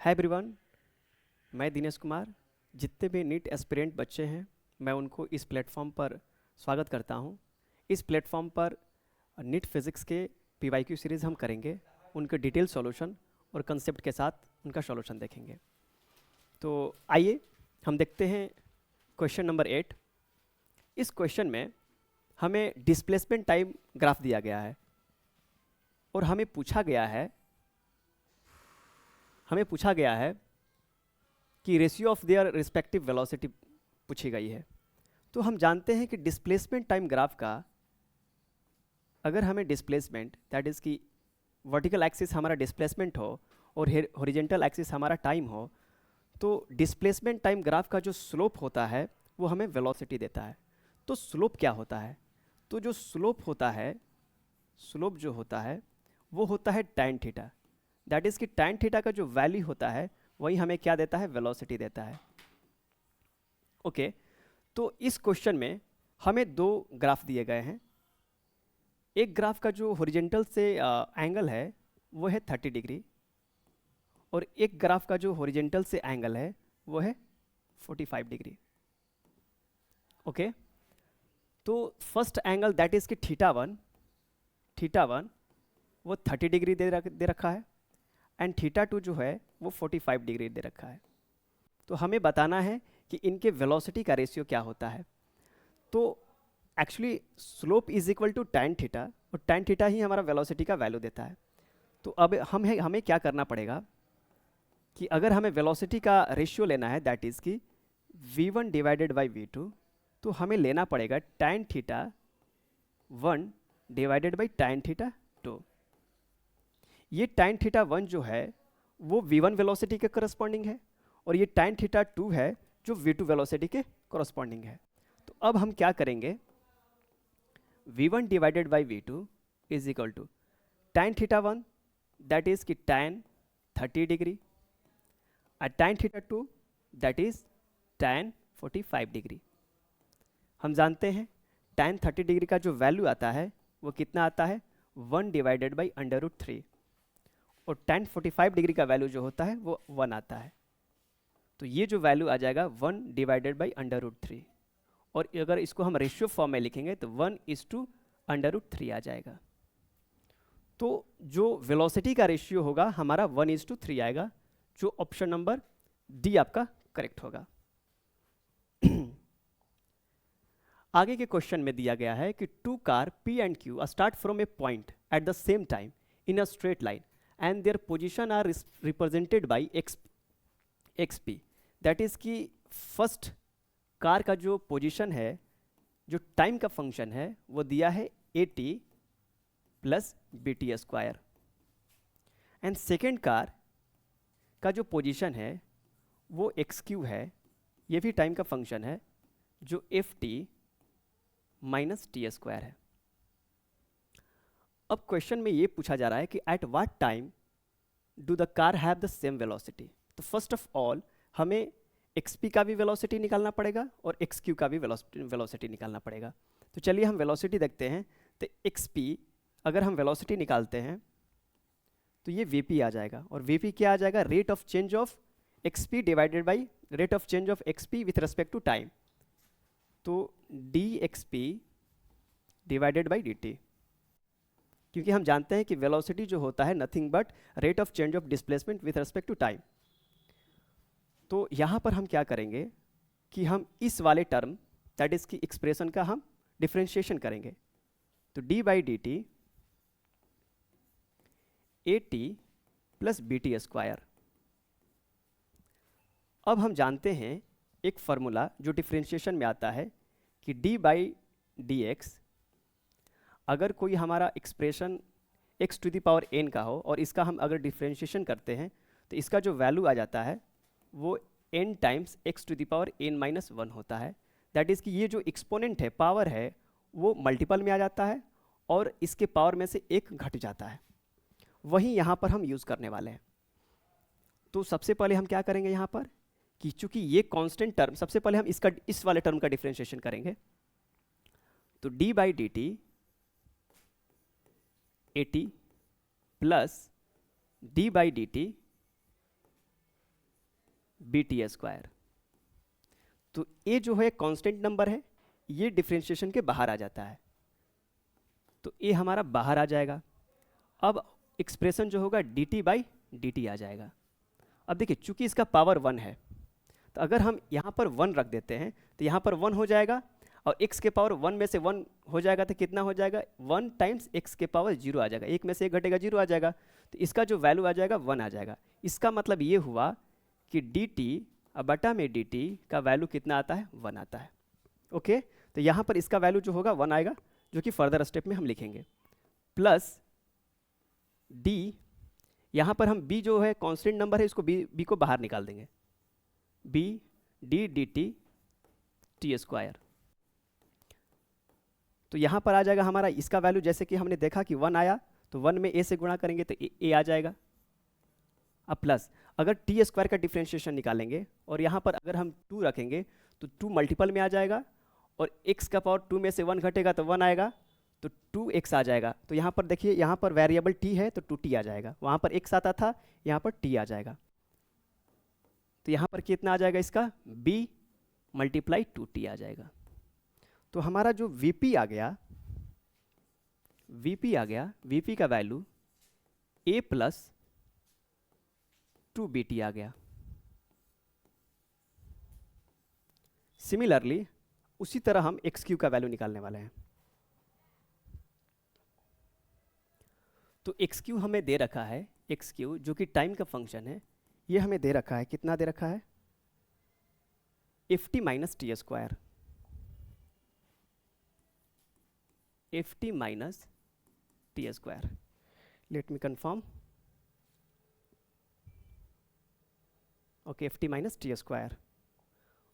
Hi everyone, मैं दिनेश कुमार। जितने भी नीट एस्पिरेंट बच्चे हैं, मैं उनको इस प्लेटफॉर्म पर स्वागत करता हूं। इस प्लेटफॉर्म पर नीट फिज़िक्स के पीवाईक्यू सीरीज़ हम करेंगे, उनके डिटेल सॉल्यूशन और कंसेप्ट के साथ उनका सॉल्यूशन देखेंगे। तो आइए हम देखते हैं क्वेश्चन नंबर 8। इस क्वेश्चन में हमें डिस्प्लेसमेंट टाइम ग्राफ दिया गया है और हमें पूछा गया है कि ratio of their respective velocity पूछी गई है। तो हम जानते हैं कि डिस्प्लेसमेंट टाइम ग्राफ का, अगर हमें डिस्प्लेसमेंट दैट इज़ कि वर्टिकल एक्सिस हमारा डिस्प्लेसमेंट हो और हॉरिजॉन्टल एक्सिस हमारा टाइम हो, तो डिस्प्लेसमेंट टाइम ग्राफ का जो स्लोप होता है वो हमें वेलोसिटी देता है। तो स्लोप क्या होता है? तो जो स्लोप जो होता है वो होता है tan थीटा। दैट इज़ कि tan थीटा का जो वैल्यू होता है वही हमें क्या देता है? वेलोसिटी देता है। ओके, तो इस क्वेश्चन में हमें दो ग्राफ दिए गए हैं। एक ग्राफ का जो हॉरिजॉन्टल से एंगल है वो है 30 डिग्री और एक ग्राफ का जो हॉरिजॉन्टल से एंगल है वो है 45 डिग्री। ओके, तो फर्स्ट एंगल दैट इज कि थीटा वन वो 30 डिग्री दे रखा है एंड थीटा टू जो है वो 45 डिग्री दे रखा है। तो हमें बताना है कि इनके वेलोसिटी का रेशियो क्या होता है। तो actually slope is equal to tan theta और tan थीटा ही हमारा वेलोसिटी का वैल्यू देता है। तो अब हमें क्या करना पड़ेगा कि अगर हमें वेलोसिटी का रेशियो लेना है दैट इज कि v1 डिवाइडेड बाई v2, तो हमें लेना पड़ेगा tan theta 1 divided by tan theta 2। ये tan थीटा 1 जो है वो v1 वेलोसिटी के करस्पॉन्डिंग है और ये tan थीटा 2 है जो v2 वेलोसिटी के करस्पॉन्डिंग है। तो अब हम क्या करेंगे, v1 divided by v2 is equal to tan theta 1 that is कि tan 30 डिग्री और tan theta 2 that is tan 45 degree. हम जानते हैं tan 30 डिग्री का जो वैल्यू आता है वो कितना आता है? 1 डिवाइडेड बाई √3 और tan 45 डिग्री का वैल्यू जो होता है वो 1 आता है। तो ये जो वैल्यू आ जाएगा 1 डिवाइडेड बाई √3 और अगर इसको हम रेशियो फॉर्म में लिखेंगे तो 1:√3 आ जाएगा। तो जो वेलोसिटी का रेशियो होगा हमारा 1:3 आएगा, जो ऑप्शन नंबर डी आपका करेक्ट होगा। आगे के क्वेश्चन में दिया गया है कि two car P and Q start from a point at the same time in a straight line and their position are represented by xp। That is कि फर्स्ट कार का जो पोजीशन है, जो टाइम का फंक्शन है वो दिया है at plus bt square and second car का जो पोजीशन है वो xq है, ये भी टाइम का फंक्शन है जो ft माइनस टी स्क्वायर है। अब क्वेश्चन में ये पूछा जा रहा है कि at what time do the car have the same velocity. तो फर्स्ट ऑफ ऑल हमें xp का भी वेलोसिटी निकालना पड़ेगा और xq का भी वेलोसिटी निकालना पड़ेगा। तो चलिए हम वेलोसिटी देखते हैं। तो xp अगर हम वेलोसिटी निकालते हैं तो ये vp आ जाएगा और vp क्या आ जाएगा? Rate of change of xp divided by rate of change of xp with respect to time. तो dxp डिवाइडेड बाई dt, क्योंकि हम जानते हैं कि वेलोसिटी जो होता है nothing but rate of change of displacement with respect to time. तो यहाँ पर हम क्या करेंगे कि हम इस वाले टर्म दैट इज की एक्सप्रेशन का हम डिफ्रेंशिएशन करेंगे। तो d by d t at plus bt square. अब हम जानते हैं एक फार्मूला जो डिफ्रेंशिएशन में आता है कि d बाई डी एक्स, अगर कोई हमारा expression x to the power n का हो और इसका हम अगर डिफ्रेंशिएशन करते हैं तो इसका जो वैल्यू आ जाता है वो n times x to the power n minus 1 होता है। दैट इज़ कि ये जो एक्सपोनेंट है, पावर है, वो मल्टीपल में आ जाता है और इसके पावर में से एक घट जाता है। वही यहाँ पर हम यूज़ करने वाले हैं। तो सबसे पहले हम क्या करेंगे यहाँ पर कि चूंकि ये कांस्टेंट टर्म, सबसे पहले हम इस वाले टर्म का डिफ्रेंशिएशन करेंगे। तो d by d t at plus d by d t b t square. तो ए जो है कांस्टेंट नंबर है, ये डिफरेंशिएशन के बाहर आ जाता है, तो ए हमारा बाहर आ जाएगा। अब एक्सप्रेशन जो होगा d t by d t आ जाएगा। अब देखिए चूंकि इसका पावर 1 है, तो अगर हम यहाँ पर 1 रख देते हैं तो यहाँ पर 1 हो जाएगा, और x के पावर 1 में से 1 हो जाएगा तो कितना हो जाएगा, 1 टाइम्स x के पावर 0 आ जाएगा, एक में से एक घटेगा 0 आ जाएगा, तो इसका जो वैल्यू आ जाएगा 1 आ जाएगा। इसका मतलब ये हुआ कि dt बटा में dt का वैल्यू कितना आता है, 1 आता है। ओके, तो यहाँ पर इसका वैल्यू जो होगा 1 आएगा, जो कि फर्दर स्टेप में हम लिखेंगे, प्लस d, यहाँ पर हम b जो है कांस्टेंट नंबर है, इसको b को बाहर निकाल देंगे, b d dt T square. तो यहाँ पर आ जाएगा हमारा इसका वैल्यू, जैसे कि हमने देखा कि 1 आया, तो 1 में a से गुणा करेंगे तो a आ जाएगा। अब प्लस अगर टी स्क्वायर का डिफरेंशिएशन निकालेंगे और यहाँ पर अगर हम 2 रखेंगे तो 2 मल्टीपल में आ जाएगा, और x का पावर 2 में से 1 घटेगा तो 1 आएगा, तो 2x आ जाएगा। तो यहाँ पर देखिए, यहाँ पर वेरिएबल t है तो 2t आ जाएगा, वहाँ पर x आता था, यहाँ पर t आ जाएगा। तो यहाँ पर कितना आ जाएगा, इसका b मल्टीप्लाई 2t आ जाएगा। तो हमारा जो vp आ गया, vp का वैल्यू a प्लस 2bt आ गया। सिमिलरली उसी तरह हम x³ का वैल्यू निकालने वाले हैं। तो x³ हमें दे रखा है, x³ जो कि टाइम का फंक्शन है, ये हमें दे रखा है, कितना दे रखा है, ft minus T square, ft minus T square. Late me confirm, okay, ft minus T square,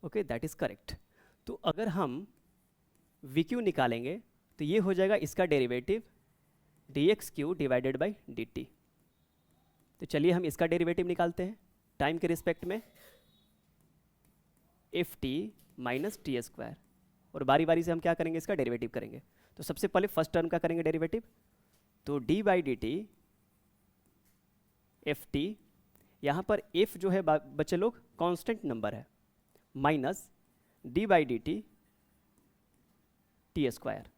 okay, that is correct. तो अगर हम vq निकालेंगे तो ये हो जाएगा इसका derivative dx³ divided by dt। तो चलिए हम इसका डेरिवेटिव निकालते हैं टाइम के रिस्पेक्ट में, ft माइनस टी स्क्वायर, और बारी बारी से हम क्या करेंगे, इसका डेरिवेटिव करेंगे। तो सबसे पहले फर्स्ट टर्म का करेंगे डेरिवेटिव, तो d by d T ft, यहाँ पर f जो है बच्चे लोग कांस्टेंट नंबर है, minus d by d T square.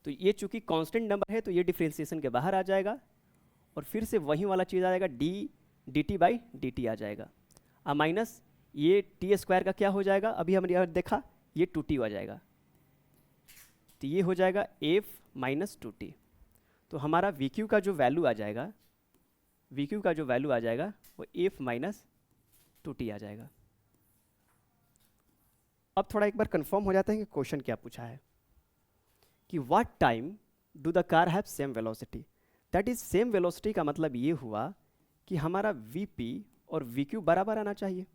तो ये चूंकि कांस्टेंट नंबर है तो ये डिफरेंशिएशन के बाहर आ जाएगा, और फिर से वही वाला चीज़ आ जाएगा, d dt बाई dt आ जाएगा, माइनस ये टी स्क्वायर का क्या हो जाएगा, अभी हमने यहाँ देखा, ये 2t आ जाएगा, तो ये हो जाएगा f माइनस 2t। तो हमारा vq का जो वैल्यू आ जाएगा, वो f माइनस 2t आ जाएगा। अब थोड़ा एक बार कंफर्म हो जाता है कि क्वेश्चन क्या पूछा है, कि what time do the car have same velocity. That is same velocity का मतलब ये हुआ कि हमारा vp और vq बराबर आना चाहिए,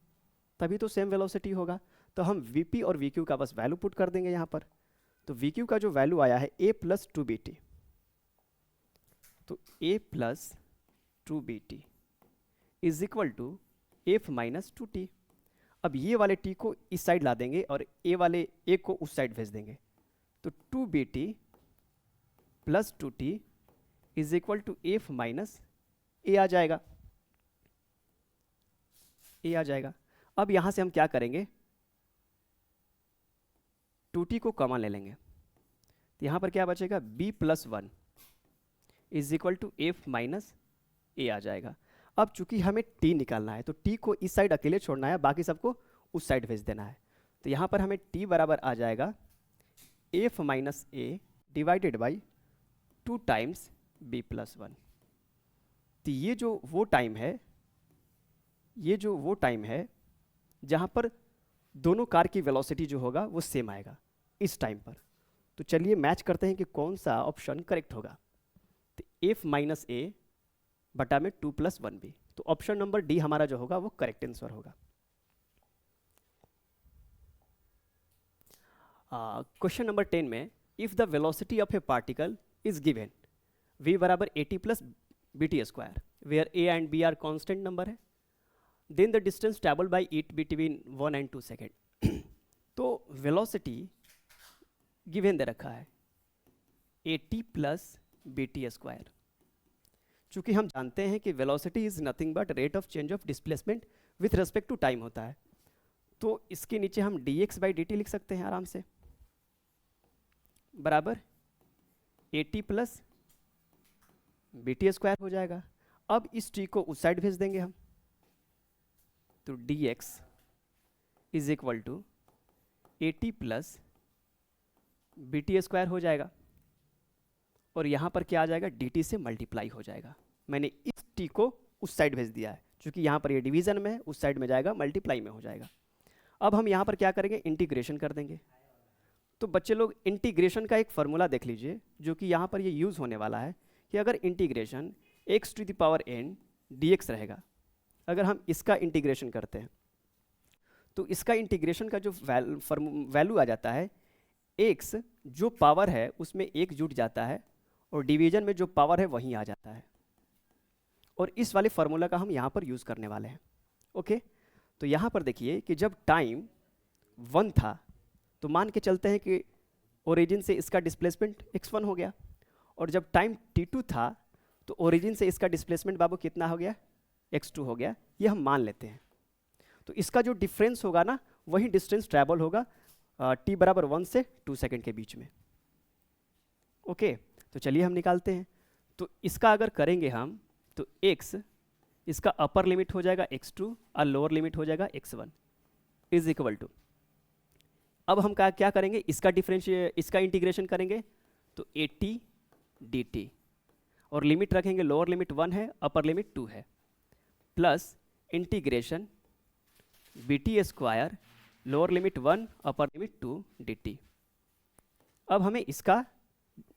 तभी तो सेम वेलोसिटी होगा। तो हम vp और vq का बस वैल्यू पुट कर देंगे यहाँ पर। तो vq का जो वैल्यू आया है a प्लस 2bt, तो a plus 2bt is equal to f minus 2t। अब ये वाले t को इस साइड ला देंगे और a वाले a को उस साइड भेज देंगे, तो 2bt plus 2t is equal to f minus a आ जाएगा, अब यहां से हम क्या करेंगे, 2t को कॉमन ले लेंगे, तो यहां पर क्या बचेगा, b plus 1 is equal to f minus a आ जाएगा। अब चूंकि हमें t निकालना है तो t को इस साइड अकेले छोड़ना है, बाकी सबको उस साइड भेज देना है। तो यहाँ पर हमें t बराबर आ जाएगा f minus a divided by 2 times b plus 1। तो ये जो वो टाइम है जहाँ पर दोनों कार की वेलोसिटी जो होगा वो सेम आएगा इस टाइम पर। तो चलिए मैच करते हैं कि कौन सा ऑप्शन करेक्ट होगा। तो f माइनस a बटा में 2 प्लस 1b, तो ऑप्शन नंबर डी हमारा जो होगा वो करेक्ट आंसर होगा। क्वेश्चन नंबर 10 में, if the velocity of a particle is given v बराबर 80 plus bt square, where a and b are constant number है, then the distance travel by it between 1 and 2 second. तो velocity given दे रखा है 80 plus bt square, चूंकि हम जानते हैं कि velocity is nothing but rate of change of displacement with respect to time होता है, तो इसके नीचे हम dx/dt लिख सकते हैं आराम से, बराबर at प्लस bt² हो जाएगा। अब इस t को उस साइड भेज देंगे हम, तो dx is equal to at plus bt² हो जाएगा, और यहाँ पर क्या आ जाएगा, dt से मल्टीप्लाई हो जाएगा। मैंने इस t को उस साइड भेज दिया है, क्योंकि यहाँ पर ये डिवीजन में है, उस साइड में जाएगा, मल्टीप्लाई में हो जाएगा। अब हम यहाँ पर क्या करेंगे, इंटीग्रेशन कर देंगे। तो बच्चे लोग इंटीग्रेशन का एक फॉर्मूला देख लीजिए, जो कि यहाँ पर ये यूज़ होने वाला है कि अगर इंटीग्रेशन x⁴n dx रहेगा, अगर हम इसका इंटीग्रेशन करते हैं तो इसका इंटीग्रेशन का जो वैल्यू आ जाता है, x जो पावर है उसमें एक जुट जाता है और डिवीजन में जो पावर है वहीं आ जाता है, और इस वाले फार्मूला का हम यहाँ पर यूज़ करने वाले हैं। ओके, तो यहाँ पर देखिए कि जब टाइम 1 था तो मान के चलते हैं कि ओरिजिन से इसका डिस्प्लेसमेंट x1 हो गया, और जब टाइम t2 था तो ओरिजिन से इसका डिस्प्लेसमेंट बाबू कितना हो गया, x2 हो गया, ये हम मान लेते हैं। तो इसका जो डिफरेंस होगा ना, वही डिस्टेंस ट्रैवल होगा t बराबर 1 से 2 सेकेंड के बीच में। ओके, तो चलिए हम निकालते हैं। तो इसका अगर करेंगे हम तो x, इसका अपर लिमिट हो जाएगा x2 और लोअर लिमिट हो जाएगा x1 इज इक्वल टू, अब हम क्या करेंगे, इसका इसका इंटीग्रेशन करेंगे तो at dt, और लिमिट रखेंगे, लोअर लिमिट 1 है, अपर लिमिट 2 है, plus integration bt², lower limit 1 upper limit 2 dt। अब हमें इसका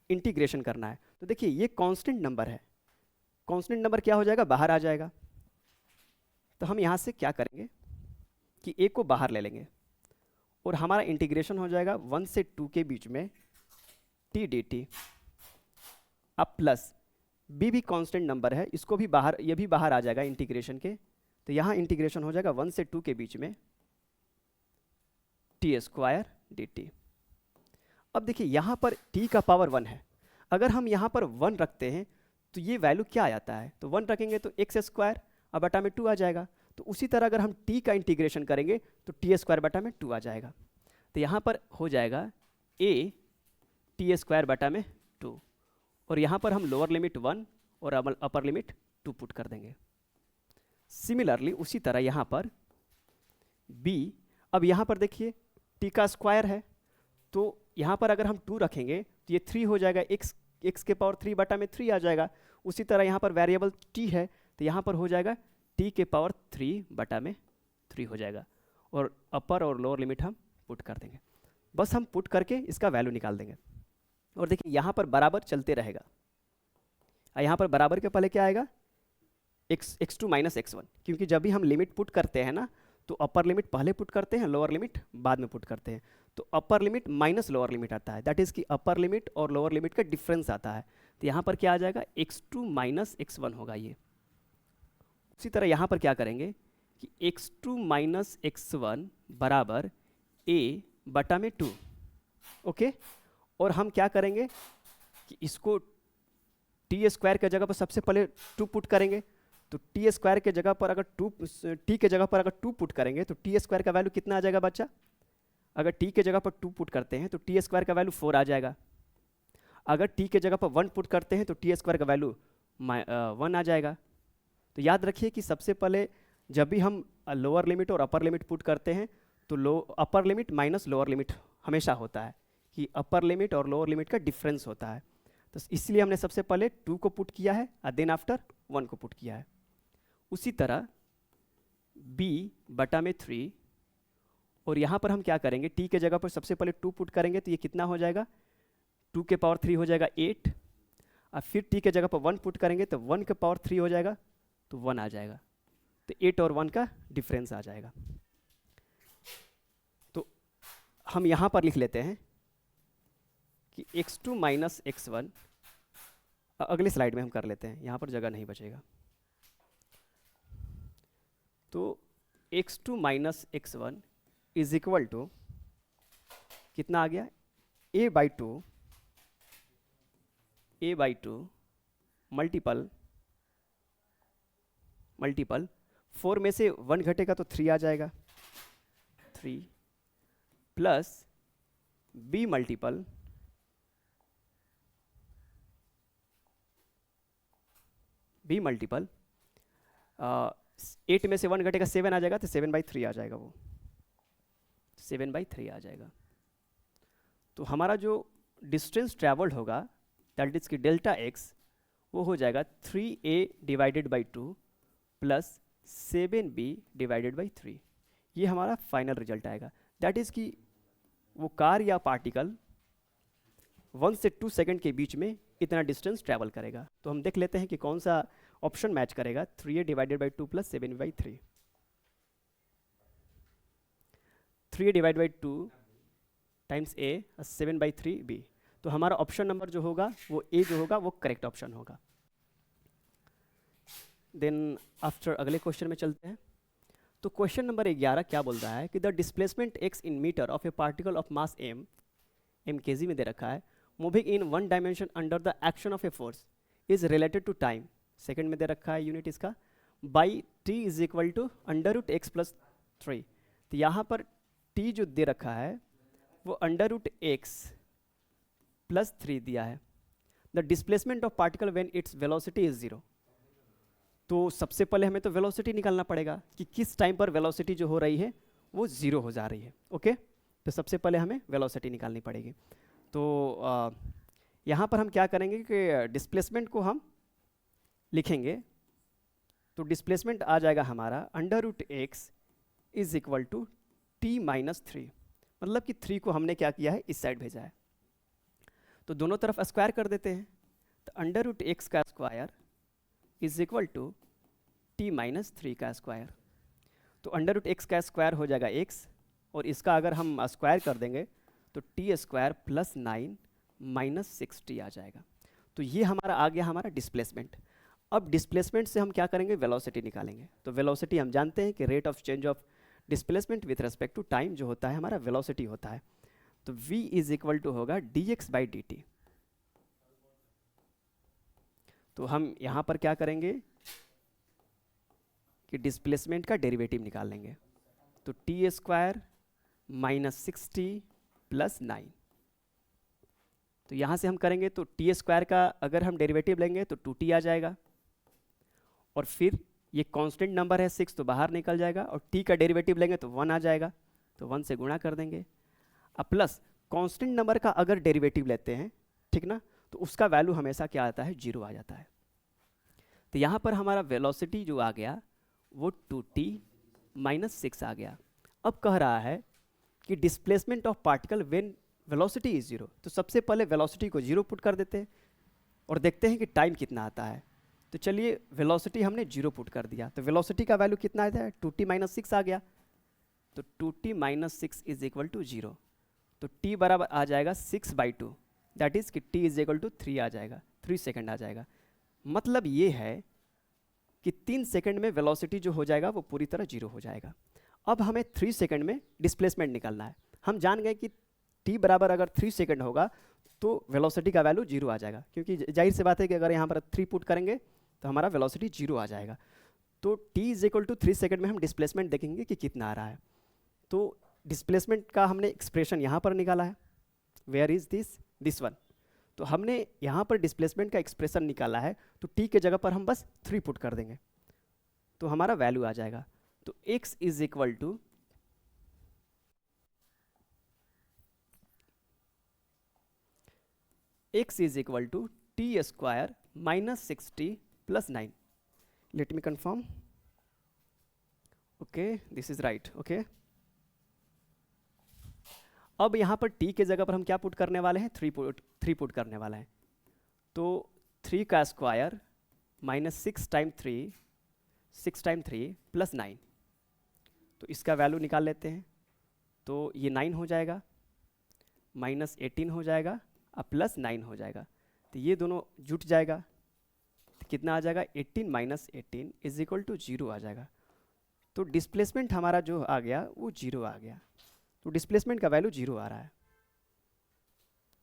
इंटीग्रेशन करना है। तो देखिए ये कांस्टेंट नंबर है, कांस्टेंट नंबर क्या हो जाएगा, बाहर आ जाएगा। तो हम यहाँ से क्या करेंगे कि a को बाहर ले लेंगे, और हमारा इंटीग्रेशन हो जाएगा 1 से 2 के बीच में t dt। अब प्लस b भी कांस्टेंट नंबर है, इसको भी बाहर, ये भी बाहर आ जाएगा इंटीग्रेशन के, तो यहाँ इंटीग्रेशन हो जाएगा 1 से 2 के बीच में t² dt। अब देखिए यहाँ पर t का पावर 1 है, अगर हम यहाँ पर 1 रखते हैं तो ये वैल्यू क्या आ जाता है, तो 1 रखेंगे तो x² अब बटा में 2 आ जाएगा। तो उसी तरह अगर हम t का इंटीग्रेशन करेंगे तो t² बटा में 2 आ जाएगा। तो यहाँ पर हो जाएगा a t² बटा में 2, और यहाँ पर हम लोअर लिमिट 1 और अपर लिमिट 2 पुट कर देंगे। सिमिलरली उसी तरह यहाँ पर b, अब यहाँ पर देखिए t का स्क्वायर है, तो यहाँ पर अगर हम 2 रखेंगे तो ये 3 हो जाएगा, x के पावर 3 बटा में 3 आ जाएगा। उसी तरह यहाँ पर वेरिएबल t है, तो यहाँ पर हो जाएगा t के पावर 3 बटा में 3 हो जाएगा, और अपर और लोअर लिमिट हम पुट कर देंगे। बस हम पुट करके इसका वैल्यू निकाल देंगे, और देखिए यहाँ पर बराबर चलते रहेगा। यहाँ पर बराबर के पहले क्या आएगा, x2 माइनस x1, क्योंकि जब भी हम लिमिट पुट करते हैं ना, तो अपर लिमिट पहले पुट करते हैं, लोअर लिमिट बाद में पुट करते हैं। तो upper limit minus lower limit आता है, दैट इज़ कि अपर लिमिट और लोअर लिमिट का डिफरेंस आता है। तो यहाँ पर क्या आ जाएगा, x2 माइनस x1 होगा ये। उसी तरह यहाँ पर क्या करेंगे कि x2 माइनस x1 बराबर a बटा में 2। ओके, और हम क्या करेंगे कि इसको t² के जगह पर सबसे पहले 2 पुट करेंगे, तो t² के जगह पर अगर t के जगह पर अगर 2 पुट करेंगे तो t² का वैल्यू कितना आ जाएगा बच्चा, अगर t के जगह पर 2 पुट करते हैं तो t² का वैल्यू 4 आ जाएगा। अगर t के जगह पर 1 पुट करते हैं तो t² का वैल्यू 1 आ जाएगा। तो याद रखिए कि सबसे पहले जब भी हम लोअर लिमिट और अपर लिमिट पुट करते हैं तो upper limit minus lower limit हमेशा होता है, कि अपर लिमिट और लोअर लिमिट का डिफरेंस होता है। तो इसलिए हमने सबसे पहले 2 को पुट किया है और देन आफ्टर 1 को पुट किया है। उसी तरह b बटा में 3, और यहाँ पर हम क्या करेंगे, t के जगह पर सबसे पहले 2 पुट करेंगे तो ये कितना हो जाएगा, 2 के पावर 3 हो जाएगा 8, और फिर t के जगह पर 1 पुट करेंगे तो 1 के पावर 3 हो जाएगा तो 1 आ जाएगा। तो 8 और 1 का डिफरेंस आ जाएगा। तो हम यहाँ पर लिख लेते हैं कि x2 माइनस x1, अगली स्लाइड में हम कर लेते हैं, यहाँ पर जगह नहीं बचेगा। तो x2 minus x1 is equal to कितना आ गया, a/2 मल्टीपल मल्टीपल 4 में से 1 घटेगा तो 3 आ जाएगा, 3 plus b multiple b multiple 8 में से 1 घटेगा 7 आ जाएगा, तो 7/3 आ जाएगा, वो 7/3 आ जाएगा। तो हमारा जो डिस्टेंस ट्रैवल्ड होगा दैट इज की डेल्टा एक्स वो हो जाएगा 3a divided by 2 plus 7b divided by 3। ये हमारा फाइनल रिजल्ट आएगा। दैट इज कि वो कार या पार्टिकल 1 से 2 सेकंड के बीच में इतना डिस्टेंस ट्रैवल करेगा। तो हम देख लेते हैं कि कौन सा ऑप्शन मैच करेगा, 3a divided by 2 plus 7b/3। 3a divide by 2 times a 7/3b। तो हमारा ऑप्शन नंबर जो होगा वो a जो होगा वो करेक्ट ऑप्शन होगा। देन आफ्टर अगले क्वेश्चन में चलते हैं। तो क्वेश्चन नंबर 11 क्या बोल रहा है कि the displacement x in metre of a particle of mass m kg में दे रखा है, moving in 1 dimension under the action of a force is related to time, second में दे रखा है यूनिट इसका, by t is equal to √x plus 3। तो यहाँ पर t जो दे रखा है वो √x प्लस 3 दिया है। The displacement of particle when its velocity is 0। तो सबसे पहले हमें तो वेलोसिटी निकालना पड़ेगा कि किस टाइम पर वेलोसिटी जो हो रही है वो 0 हो जा रही है। ओके, तो सबसे पहले हमें वेलोसिटी निकालनी पड़ेगी। तो यहाँ पर हम क्या करेंगे कि डिस्प्लेसमेंट को हम लिखेंगे। तो डिस्प्लेसमेंट आ जाएगा हमारा √x is equal to t minus 3, मतलब कि 3 को हमने क्या किया है, इस साइड भेजा है। तो दोनों तरफ स्क्वायर कर देते हैं। तो √x का square is equal to t minus 3 का स्क्वायर। तो √x का स्क्वायर हो जाएगा x, और इसका अगर हम स्क्वायर कर देंगे तो t square plus 9 minus 6t आ जाएगा। तो ये हमारा आ गया हमारा डिस्प्लेसमेंट। अब डिस्प्लेसमेंट से हम क्या करेंगे, वेलोसिटी निकालेंगे। तो वेलोसिटी हम जानते हैं कि rate of change of displacement with respect to time जो होता है हमारा वेलोसिटी होता है। तो v इज इक्वल टू होगा dx/dt। तो हम यहाँ पर क्या करेंगे कि डिस्प्लेसमेंट का डेरिवेटिव निकाल लेंगे। तो t square minus 6t plus 9। तो यहाँ से हम करेंगे तो t स्क्वायर का अगर हम डेरिवेटिव लेंगे तो 2t आ जाएगा, और फिर ये कांस्टेंट नंबर है 6 तो बाहर निकल जाएगा, और t का डेरिवेटिव लेंगे तो 1 आ जाएगा, तो 1 से गुणा कर देंगे। अब प्लस कांस्टेंट नंबर का अगर डेरिवेटिव लेते हैं, ठीक ना, तो उसका वैल्यू हमेशा क्या आता है, 0 आ जाता है। तो यहाँ पर हमारा वेलोसिटी जो आ गया वो 2t माइनस 6 आ गया। अब कह रहा है कि displacement of particle when velocity is 0। तो सबसे पहले वेलोसिटी को 0 पुट कर देते हैं और देखते हैं कि टाइम कितना आता है। तो चलिए वेलोसिटी हमने 0 पुट कर दिया, तो वेलोसिटी का वैल्यू कितना आता है, 2t माइनस 6 आ गया। तो 2t minus 6 is equal to 0। तो t बराबर आ जाएगा 6/2, दैट इज कि t इज इक्वल टू 3 आ जाएगा, 3 सेकंड आ जाएगा। मतलब ये है कि 3 सेकंड में वेलोसिटी जो हो जाएगा वो पूरी तरह 0 हो जाएगा। अब हमें 3 सेकंड में डिस्प्लेसमेंट निकालना है। हम जान गए कि t बराबर अगर 3 सेकंड होगा तो वेलोसिटी का वैल्यू 0 आ जाएगा, क्योंकि जाहिर सी बात है कि अगर यहाँ पर 3 पुट करेंगे तो हमारा वेलोसिटी 0 आ जाएगा। तो t is equal to 3 second में हम डिस्प्लेसमेंट देखेंगे कि कितना आ रहा है। तो डिस्प्लेसमेंट का हमने एक्सप्रेशन यहाँ पर निकाला है, वेयर इज दिस वन। तो हमने यहाँ पर डिस्प्लेसमेंट का एक्सप्रेशन निकाला है, तो t के जगह पर हम बस 3 पुट कर देंगे तो हमारा वैल्यू आ जाएगा। तो x is equal to t square minus 6t plus 9। Let me confirm, okay this is right. Okay, अब यहाँ पर t के जगह पर हम क्या पुट करने वाले हैं, 3 पुट करने वाले हैं। तो 3 का स्क्वायर माइनस 6 टाइम 3 प्लस 9। तो इसका वैल्यू निकाल लेते हैं। तो ये 9 हो जाएगा, माइनस 18 हो जाएगा और प्लस 9 हो जाएगा। तो ये दोनों जुट जाएगा तो कितना आ जाएगा, 18 माइनस 18 इज इक्वल टू 0 आ जाएगा। तो डिस्प्लेसमेंट हमारा जो आ गया वो 0 आ गया। तो डिस्प्लेसमेंट का वैल्यू 0 आ रहा है।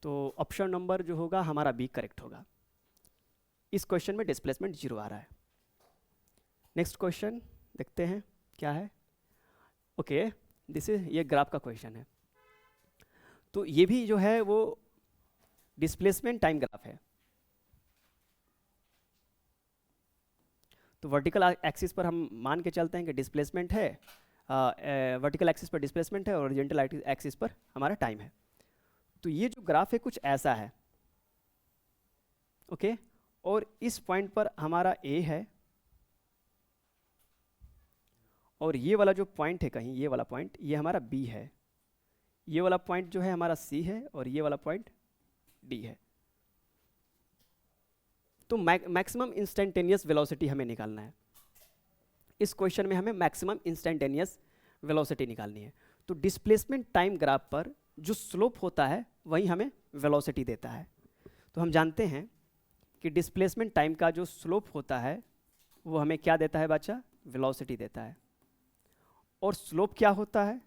तो ऑप्शन नंबर जो होगा हमारा बी करेक्ट होगा। इस क्वेश्चन में डिस्प्लेसमेंट 0 आ रहा है। नेक्स्ट क्वेश्चन देखते हैं क्या है। ओके, दिस इज, ये ग्राफ का क्वेश्चन है। तो ये भी जो है वो डिस्प्लेसमेंट टाइम ग्राफ है। तो वर्टिकल एक्सिस पर हम मान के चलते हैं कि डिस्प्लेसमेंट है, वर्टिकल एक्सिस पर डिस्प्लेसमेंट है और हॉरिजॉन्टल एक्सिस पर हमारा टाइम है। तो ये जो ग्राफ है कुछ ऐसा है। ओके, और इस पॉइंट पर हमारा ए है और ये वाला जो पॉइंट है कहीं, ये वाला पॉइंट, ये हमारा बी है, ये वाला पॉइंट जो है हमारा सी है और ये वाला पॉइंट डी है। तो मैक्सिमम इंस्टेंटेनियस वेलोसिटी हमें निकालना है। इस क्वेश्चन में हमें मैक्सिमम इंस्टेंटेनियस वेलोसिटी निकालनी है। तो डिस्प्लेसमेंट टाइम ग्राफ पर जो स्लोप होता है वही हमें वेलोसिटी देता है। तो हम जानते हैं कि डिस्प्लेसमेंट टाइम का जो स्लोप होता है वो हमें क्या देता है बच्चा? वेलोसिटी देता है। और स्लोप क्या होता है?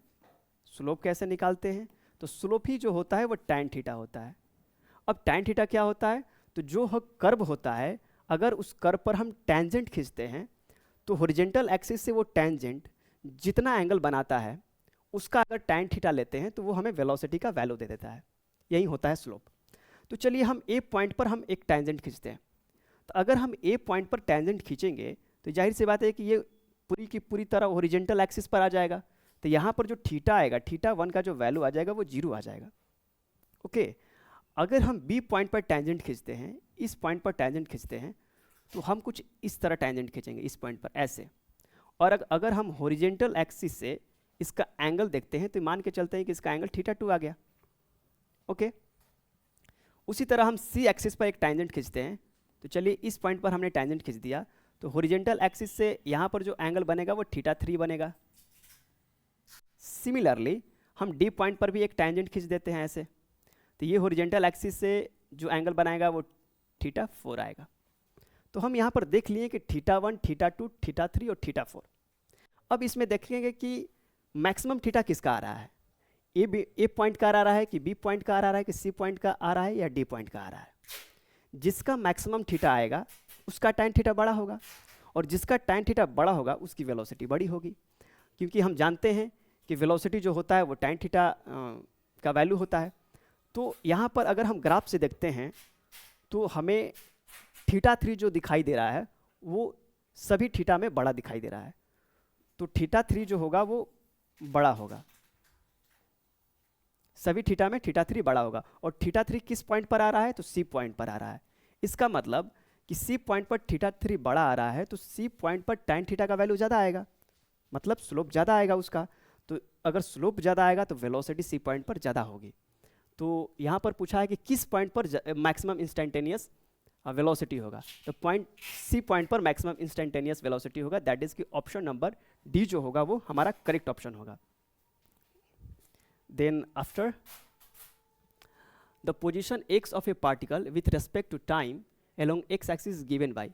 स्लोप कैसे निकालते हैं? तो स्लोप ही जो होता है वो टैन थीटा होता है। अब टैन थीटा क्या होता है? तो जो कर्व होता है, अगर उस कर्व पर हम टेंजेंट खींचते हैं तो हॉरिजॉन्टल एक्सिस से वो टेंजेंट जितना एंगल बनाता है उसका अगर टैन थीटा लेते हैं तो वो हमें वेलोसिटी का वैल्यू दे देता है। यही होता है स्लोप। तो चलिए हम ए पॉइंट पर हम एक टेंजेंट खींचते हैं। तो अगर हम ए पॉइंट पर टेंजेंट खींचेंगे तो जाहिर सी बात है कि ये पूरी की पूरी तरह हॉरिजॉन्टल एक्सिस पर आ जाएगा। तो यहाँ पर जो थीटा आएगा, थीटा 1 का जो वैल्यू आ जाएगा वो 0 आ जाएगा। ओके, अगर हम बी पॉइंट पर टेंजेंट खींचते हैं, इस पॉइंट पर टेंजेंट खींचते हैं तो हम कुछ इस तरह टेंजेंट खींचेंगे इस पॉइंट पर ऐसे। और अगर हम हॉरिजॉन्टल एक्सिस से इसका एंगल देखते हैं तो मान के चलते हैं कि इसका एंगल थीटा 2 आ गया। ओके, उसी तरह हम सी एक्सिस पर एक टेंजेंट खींचते हैं। तो चलिए इस पॉइंट पर हमने टेंजेंट खींच दिया तो हॉरिजॉन्टल एक्सिस से यहाँ पर जो एंगल बनेगा वो थीटा 3 बनेगा। सिमिलरली हम डी पॉइंट पर भी एक टेंजेंट खींच देते हैं ऐसे। तो ये हॉरिजॉन्टल एक्सिस से जो एंगल बनाएगा वो थीटा 4 आएगा। तो हम यहाँ पर देख लिए कि थीटा 1, थीटा 2, थीटा 3 और थीटा 4। अब इसमें देखेंगे कि मैक्सिमम थीटा किसका आ रहा है। ए पॉइंट का आ रहा है कि बी पॉइंट का आ रहा है कि सी पॉइंट का आ रहा है या डी पॉइंट का आ रहा है। जिसका मैक्सिमम थीटा आएगा उसका टैन थीटा बड़ा होगा और जिसका टैन थीटा बड़ा होगा उसकी वेलोसिटी बड़ी होगी। क्योंकि हम जानते हैं कि वेलोसिटी जो होता है वो टैन थीटा का वैल्यू होता है। तो यहाँ पर अगर हम ग्राफ से देखते हैं तो हमें थीटा 3 जो दिखाई दे रहा है वो सभी थीटा में बड़ा दिखाई दे रहा है। तो थीटा 3 जो होगा वो बड़ा होगा, सभी थीटा में थीटा 3 बड़ा होगा। और थीटा 3 किस पॉइंट पर आ रहा है? तो सी पॉइंट पर आ रहा है। इसका मतलब कि सी पॉइंट पर थीटा 3 बड़ा आ रहा है तो सी पॉइंट पर टैन थीटा का वैल्यू ज़्यादा आएगा, मतलब स्लोप ज़्यादा आएगा उसका। तो अगर स्लोप ज़्यादा आएगा तो वेलोसिटी सी पॉइंट पर ज़्यादा होगी। तो यहाँ पर पूछा है कि किस पॉइंट पर मैक्सिमम इंस्टेंटेनियस वेलोसिटी होगा। तो पॉइंट सी पॉइंट पर मैक्सिमम इंस्टेंटेनियस वेलोसिटी होगा। दैट इज कि ऑप्शन नंबर डी जो होगा वो हमारा करेक्ट ऑप्शन होगा। Then after the position x of a particle with respect to time along x axis given by.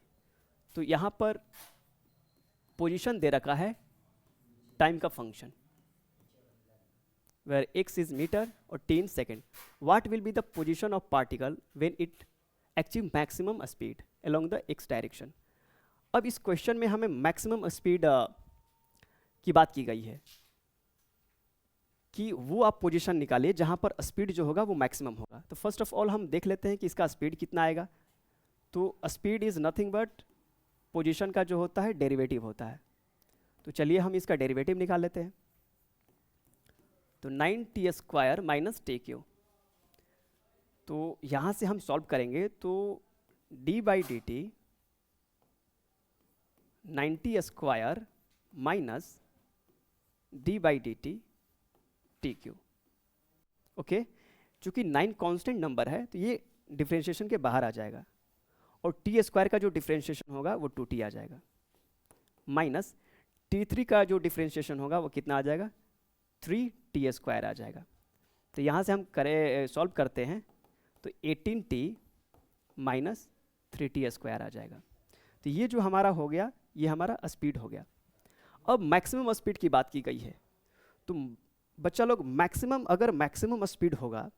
तो यहाँ पर पोजिशन दे रखा है टाइम का function where x is meter or t in second. What will be the position of particle when it achieve maximum speed along the x direction? अब इस question में हमें मैक्सिमम स्पीड की बात की गई है कि वो आप पोजीशन निकालिए जहाँ पर स्पीड जो होगा वो मैक्सिमम होगा। तो फर्स्ट ऑफ ऑल हम देख लेते हैं कि इसका स्पीड कितना आएगा। तो speed is nothing but position का जो होता है डेरिवेटिव होता है। तो चलिए हम इसका डेरिवेटिव निकाल लेते हैं। तो 9t square minus t Q. तो यहाँ से हम सॉल्व करेंगे तो d by d T 9t square minus d by d T T Q. Okay, चूंकि 9 कांस्टेंट नंबर है तो ये डिफरेंशिएशन के बाहर आ जाएगा और टी स्क्वायर का जो डिफरेंशिएशन होगा वो 2t आ जाएगा माइनस t3 का जो डिफरेंशिएशन होगा वो कितना आ जाएगा 3t स्क्वायर आ जाएगा। तो यहाँ से हम सॉल्व करते हैं तो 18t माइनस 3t स्क्वायर आ जाएगा। तो ये जो हमारा हो गया ये हमारा स्पीड हो गया। अब मैक्सिमम स्पीड की बात की गई है तो बच्चा लोग अगर मैक्सिमम स्पीड होगा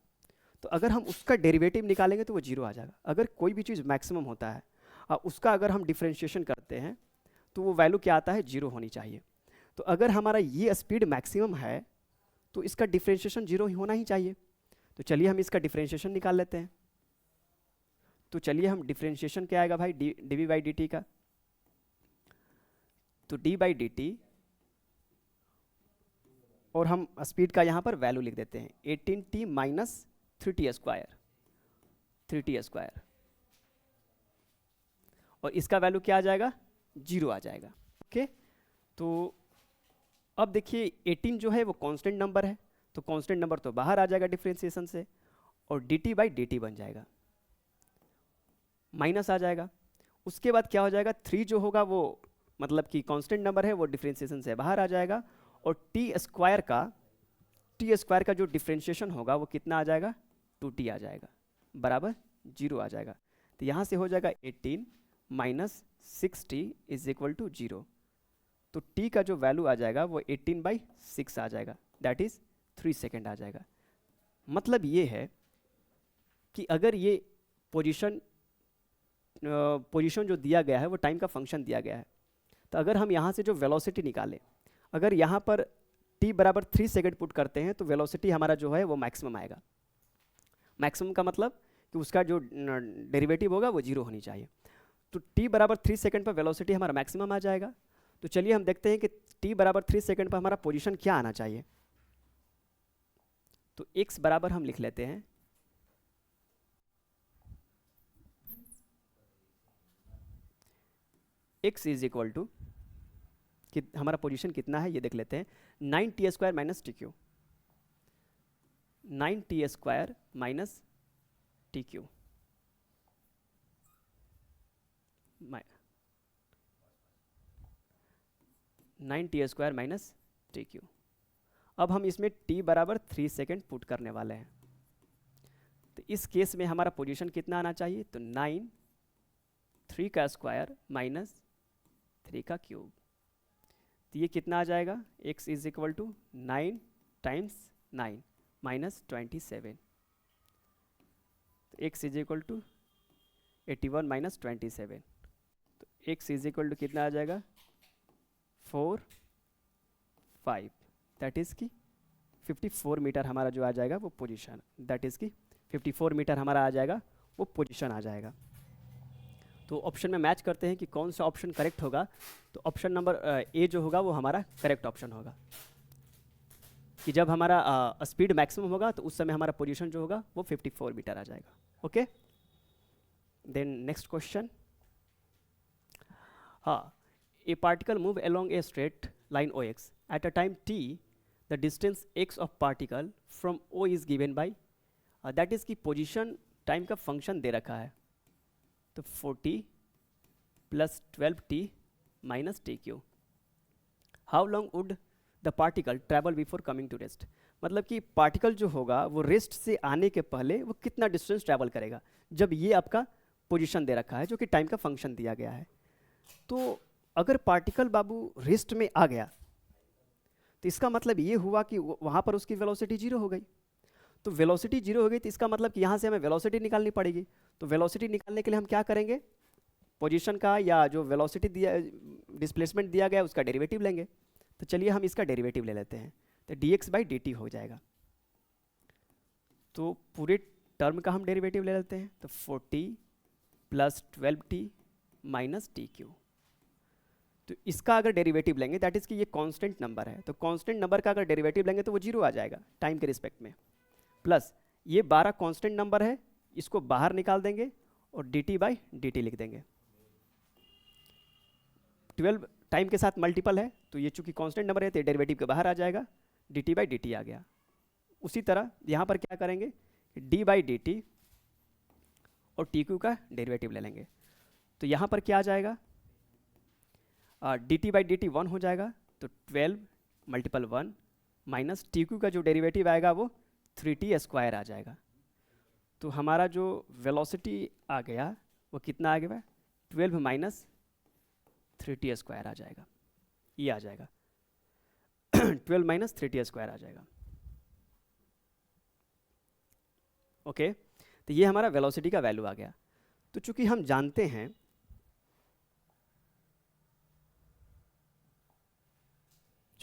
तो अगर हम उसका डेरिवेटिव निकालेंगे तो वो 0 आ जाएगा। अगर कोई भी चीज़ मैक्सिमम होता है उसका अगर हम डिफरेंशिएशन करते हैं तो वो वैल्यू क्या आता है, 0 होनी चाहिए। तो अगर हमारा ये स्पीड मैक्सिमम है तो इसका डिफ्रेंशिएशन 0 ही होना ही चाहिए। तो चलिए हम इसका डिफ्रेंशिएशन निकाल लेते हैं। तो चलिए हम डिफ्रेंशिएशन क्या आएगा भाई, d v by d t का, तो डी बाई डी टी, और हम स्पीड का यहाँ पर वैल्यू लिख देते हैं 18t minus 3t square, 3t square, और इसका वैल्यू क्या आ जाएगा, 0 आ जाएगा। ओके, तो अब देखिए 18 जो है वो कांस्टेंट नंबर है, तो कांस्टेंट नंबर तो बाहर आ जाएगा डिफ्रेंसिएशन से, और dt बाई dt बन जाएगा, माइनस आ जाएगा। उसके बाद क्या हो जाएगा, 3 जो होगा वो मतलब कि कांस्टेंट नंबर है, वो डिफ्रेंसिएशन से बाहर आ जाएगा, और t स्क्वायर का जो डिफ्रेंशिएशन होगा वो कितना आ जाएगा, 2t आ जाएगा, बराबर 0 आ जाएगा। तो यहाँ से हो जाएगा 18 minus 6t is equal to 0। तो t का जो वैल्यू आ जाएगा वो 18/6 आ जाएगा, दैट इज 3 सेकेंड आ जाएगा। मतलब ये है कि अगर ये पोजीशन जो दिया गया है वो टाइम का फंक्शन दिया गया है, तो अगर हम यहाँ से जो वेलोसिटी निकालें, अगर यहाँ पर t बराबर 3 सेकेंड पुट करते हैं तो वेलोसिटी हमारा जो है वो मैक्सिमम आएगा। मैक्सिमम का मतलब कि उसका जो डेरिवेटिव होगा वो 0 होनी चाहिए। तो t बराबर 3 सेकेंड पर वेलोसिटी हमारा मैक्सिमम आ जाएगा। तो चलिए हम देखते हैं कि t बराबर 3 सेकेंड पर हमारा पोजीशन क्या आना चाहिए। तो x बराबर हम लिख लेते हैं x इज इक्वल टू कि हमारा पोजीशन कितना है ये देख लेते हैं, 9t square minus t Q, 9t square minus t Q, 9t square minus t Q. अब हम इसमें t बराबर 3 सेकेंड पुट करने वाले हैं। तो इस केस में हमारा पोजीशन कितना आना चाहिए, तो 9 3 का स्क्वायर माइनस 3 का क्यूब। तो ये कितना आ जाएगा, x is equal to 9 times 9 minus 27। तो x is equal to 81 minus 27। तो x इज इक्वल टू कितना आ जाएगा, 4 5, दैट इज़ की 54 मीटर हमारा जो आ जाएगा वो पोजीशन, दैट इज़ की 54 मीटर हमारा आ जाएगा वो पोजीशन आ जाएगा। तो ऑप्शन में मैच करते हैं कि कौन सा ऑप्शन करेक्ट होगा। तो ऑप्शन नंबर ए जो होगा वो हमारा करेक्ट ऑप्शन होगा, कि जब हमारा स्पीड मैक्सिमम होगा तो उस समय हमारा पोजीशन जो होगा वो 54 मीटर आ जाएगा। Okay, then next question. हाँ, a particle move along a straight line OX at a time t, the distance x of particle from O is given by, that is की पोजीशन टाइम का function दे रखा है, तो 40 plus 12t minus t q. How long would the particle travel before coming to rest, मतलब कि particle जो होगा वो रेस्ट से आने के पहले वो कितना डिस्टेंस ट्रैवल करेगा, जब ये आपका पोजीशन दे रखा है जो कि टाइम का फंक्शन दिया गया है। तो अगर पार्टिकल बाबू रेस्ट में आ गया तो इसका मतलब ये हुआ कि वहाँ पर उसकी वेलोसिटी 0 हो गई। तो वेलोसिटी 0 हो गई तो इसका मतलब कि यहाँ से हमें वेलोसिटी निकालनी पड़ेगी। तो वेलोसिटी निकालने के लिए हम क्या करेंगे, पोजीशन का या जो वेलोसिटी दिया डिस्प्लेसमेंट दिया गया उसका डेरिवेटिव लेंगे। तो चलिए हम इसका डेरिवेटिव ले लेते हैं, तो dx बाई dt हो जाएगा। तो पूरे टर्म का हम डेरिवेटिव ले लेते हैं, तो 40 plus 12t minus t Q. तो इसका अगर डेरिवेटिव लेंगे, दैट इज़ कि ये कांस्टेंट नंबर है, तो कांस्टेंट नंबर का अगर डेरिवेटिव लेंगे तो वो 0 आ जाएगा टाइम के रिस्पेक्ट में, प्लस ये 12 कांस्टेंट नंबर है, इसको बाहर निकाल देंगे और dt बाई dt लिख देंगे। 12 टाइम के साथ मल्टीपल है तो ये चूंकि कांस्टेंट नंबर है तो डेरिवेटिव के बाहर आ जाएगा, dt बाई dt आ गया। उसी तरह यहाँ पर क्या करेंगे, d बाई dt और टी क्यू का डेरिवेटिव ले लेंगे। तो यहाँ पर क्या आ जाएगा, dt बाई dt 1 हो जाएगा, तो 12 मल्टीपल 1 माइनस टी क्यू का जो डेरिवेटिव आएगा वो 3t स्क्वायर आ जाएगा। तो हमारा जो वेलोसिटी आ गया वो कितना आ गया, 12 माइनस 3t स्क्वायर आ जाएगा, ये आ जाएगा 12 माइनस 3t स्क्वायर आ जाएगा। ओके, तो ये हमारा वेलोसिटी का वैल्यू आ गया। तो चूंकि हम जानते हैं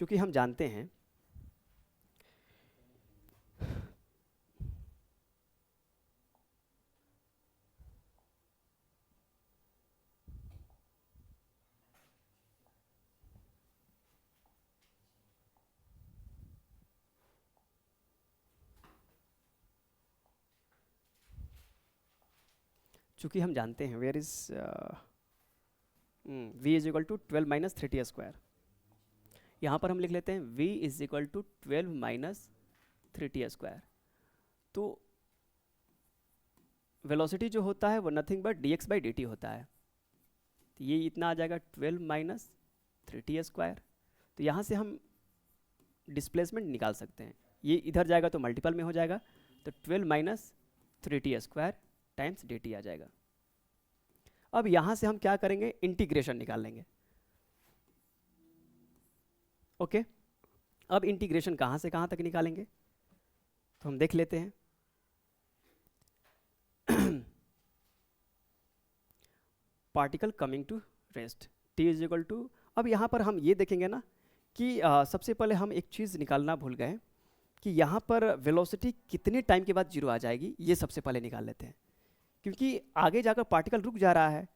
चूँकि हम जानते हैं where is v is equal to 12 minus 3t square. यहाँ पर हम लिख लेते हैं v is equal to 12 minus 3t square. तो वेलोसिटी जो होता है वो nothing but dx by dt होता है। तो ये इतना आ जाएगा 12 माइनस 3t स्क्वायर। तो यहाँ से हम डिस्प्लेसमेंट निकाल सकते हैं, ये इधर जाएगा तो मल्टीपल में हो जाएगा, तो 12 minus 3t square times dt आ जाएगा। अब यहाँ से हम क्या करेंगे, इंटीग्रेशन निकाल लेंगे। ओके, अब इंटीग्रेशन कहाँ से कहाँ तक निकालेंगे तो हम देख लेते हैं। Particle coming to rest t is equal to, अब यहाँ पर हम ये देखेंगे ना कि सबसे पहले हम एक चीज़ निकालना भूल गए कि यहाँ पर वेलोसिटी कितने टाइम के बाद जीरो आ जाएगी, ये सबसे पहले निकाल लेते हैं। क्योंकि आगे जाकर पार्टिकल रुक जा रहा है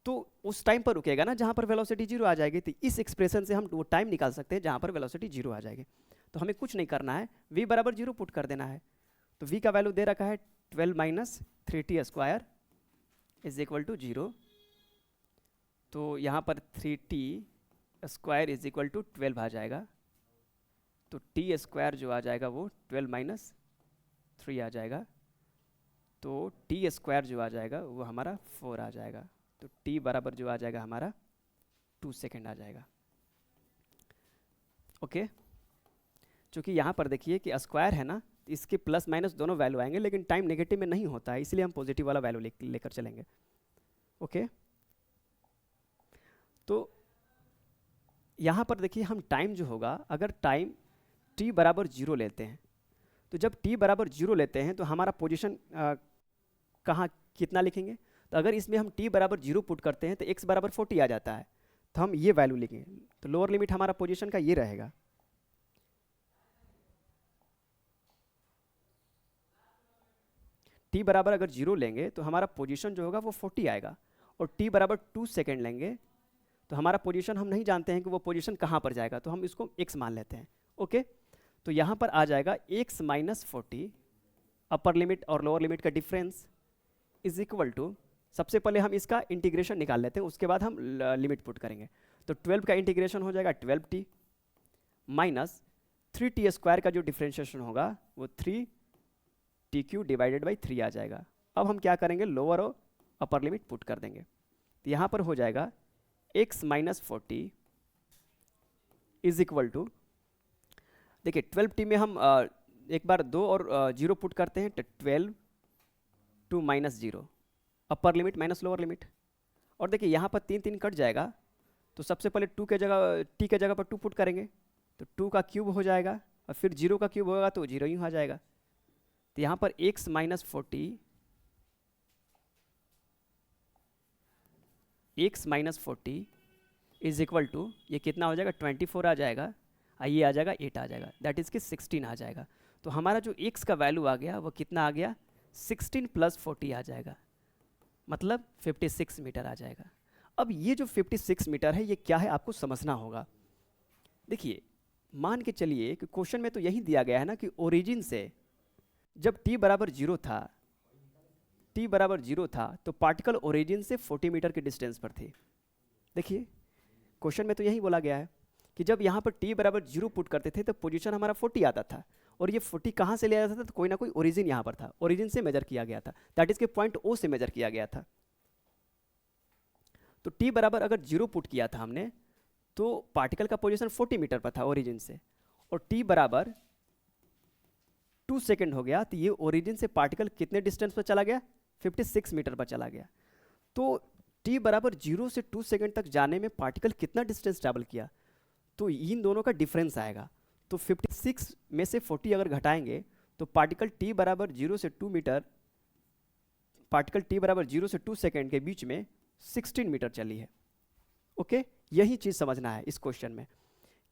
तो उस टाइम पर रुकेगा ना जहाँ पर वेलोसिटी जीरो आ जाएगी। तो इस एक्सप्रेशन से हम वो टाइम निकाल सकते हैं जहाँ पर वेलोसिटी जीरो आ जाएगी। तो हमें कुछ नहीं करना है, v बराबर जीरो पुट कर देना है। तो v का वैल्यू दे रखा है 12 minus 3t square is equal to zero. तो यहाँ पर 3t square is equal to 12 आ जाएगा। तो t स्क्वायर जो आ जाएगा वो 12 माइनस 3 आ जाएगा। तो t स्क्वायर जो आ जाएगा वो हमारा 4 आ जाएगा। तो t बराबर जो आ जाएगा हमारा 2 सेकेंड आ जाएगा। ओके, चूँकि यहाँ पर देखिए कि स्क्वायर है ना, इसके प्लस माइनस दोनों वैल्यू आएंगे, लेकिन टाइम नेगेटिव में नहीं होता है, इसलिए हम पॉजिटिव वाला वैल्यू लेकर चलेंगे। ओके, तो यहाँ पर देखिए हम टाइम जो होगा, अगर टाइम t बराबर जीरो लेते हैं, तो जब t बराबर जीरो लेते हैं तो हमारा पोजीशन कहाँ कितना लिखेंगे, तो अगर इसमें हम t बराबर जीरो पुट करते हैं तो x बराबर 40 आ जाता है, तो हम ये वैल्यू लिखेंगे। तो लोअर लिमिट हमारा पोजीशन का ये रहेगा। t बराबर अगर जीरो लेंगे तो हमारा पोजीशन जो होगा वो 40 आएगा, और t बराबर 2 सेकेंड लेंगे तो हमारा पोजीशन हम नहीं जानते हैं कि वो पोजीशन कहाँ पर जाएगा, तो हम इसको x मान लेते हैं। ओके, तो यहाँ पर आ जाएगा x माइनस 40 अपर लिमिट और लोअर लिमिट का डिफरेंस इज इक्वल टू, सबसे पहले हम इसका इंटीग्रेशन निकाल लेते हैं, उसके बाद हम लिमिट पुट करेंगे। तो 12 का इंटीग्रेशन हो जाएगा 12t माइनस 3t स्क्वायर का जो डिफ्रेंशिएशन होगा वो 3t³ डिवाइडेड बाई 3 आ जाएगा। अब हम क्या करेंगे, लोअर और अपर लिमिट पुट कर देंगे। तो यहाँ पर हो जाएगा x minus 40 is equal to, देखिए 12t में हम एक बार 2 और 0 पुट करते हैं, तो 12 2 minus 0 upper limit minus lower limit, और देखिए यहाँ पर 3 3 कट जाएगा, तो सबसे पहले 2 के जगह t के जगह पर 2 पुट करेंगे, तो 2 का क्यूब हो जाएगा, और फिर 0 का क्यूब होगा तो 0 ही आ जाएगा। तो यहाँ पर x minus 40 is equal to, ये कितना हो जाएगा 24 आ जाएगा, ये आ जाएगा 8 आ जाएगा, दैट इज़ कि 16 आ जाएगा। तो हमारा जो x का वैल्यू आ गया वो कितना आ गया, 16 प्लस 40 आ जाएगा, मतलब 56 मीटर आ जाएगा। अब ये जो 56 मीटर है ये क्या है आपको समझना होगा। देखिए मान के चलिए कि क्वेश्चन में तो यही दिया गया है ना कि ओरिजिन से जब t बराबर जीरो था तो पार्टिकल ओरिजिन से 40 मीटर के डिस्टेंस पर थे। देखिए क्वेश्चन में तो यही बोला गया है कि जब यहाँ पर t बराबर जीरो पुट करते थे तो पोजीशन हमारा 40 आता था, और ये 40 कहाँ से लिया जाता था, तो कोई ना कोई ओरिजिन यहाँ पर था, ओरिजिन से मेजर किया गया था, दैट इज के पॉइंट O से मेजर किया गया था। तो t बराबर अगर जीरो पुट किया था हमने तो पार्टिकल का पोजीशन 40 मीटर पर था ओरिजिन से, और t बराबर 2 सेकेंड हो गया, तो ये ओरिजिन से पार्टिकल कितने डिस्टेंस पर चला गया, 56 मीटर पर चला गया। तो t बराबर 0 से 2 सेकेंड तक जाने में पार्टिकल कितना डिस्टेंस ट्रैवल किया, तो इन दोनों का डिफरेंस आएगा। तो 56 में से 40 अगर घटाएंगे तो पार्टिकल t बराबर 0 से 2 मीटर, पार्टिकल t बराबर 0 से 2 सेकेंड के बीच में 16 मीटर चली है। ओके, यही चीज़ समझना है इस क्वेश्चन में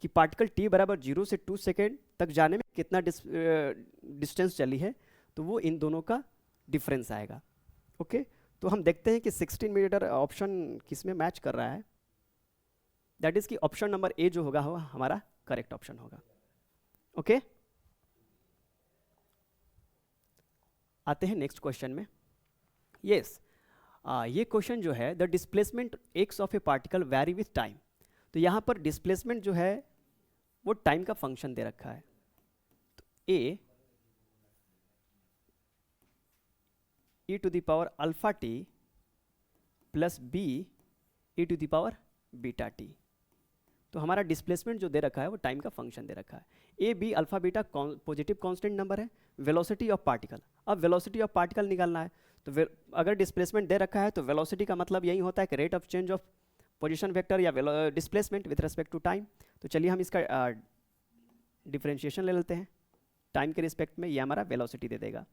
कि पार्टिकल t बराबर 0 से 2 सेकेंड तक जाने में कितना डिस्टेंस चली है, तो वो इन दोनों का डिफरेंस आएगा। ओके तो हम देखते हैं कि 16 मीटर ऑप्शन किस में मैच कर रहा है, दैट इज कि ऑप्शन नंबर ए जो होगा वो हमारा करेक्ट ऑप्शन होगा। ओके आते हैं नेक्स्ट क्वेश्चन में। यस ये क्वेश्चन जो है, the displacement x of a particle vary with time. तो यहाँ पर डिस्प्लेसमेंट जो है वो टाइम का फंक्शन दे रखा है। तो a e to the power alpha t plus b e to the power beta t. तो हमारा डिस्प्लेसमेंट जो दे रखा है वो टाइम का फंक्शन दे रखा है। A b alpha beta positive constant number है, वेलोसिटी ऑफ पार्टिकल। अब वेलोसिटी ऑफ पार्टिकल निकालना है, तो अगर डिस्प्लेसमेंट दे रखा है तो वेलोसिटी का मतलब यही होता है कि rate of change of position vector या displacement with respect to time. तो चलिए हम इसका डिफरेंशिएशन ले लेते हैं टाइम के रिस्पेक्ट में, ये हमारा वेलोसिटी दे देगा।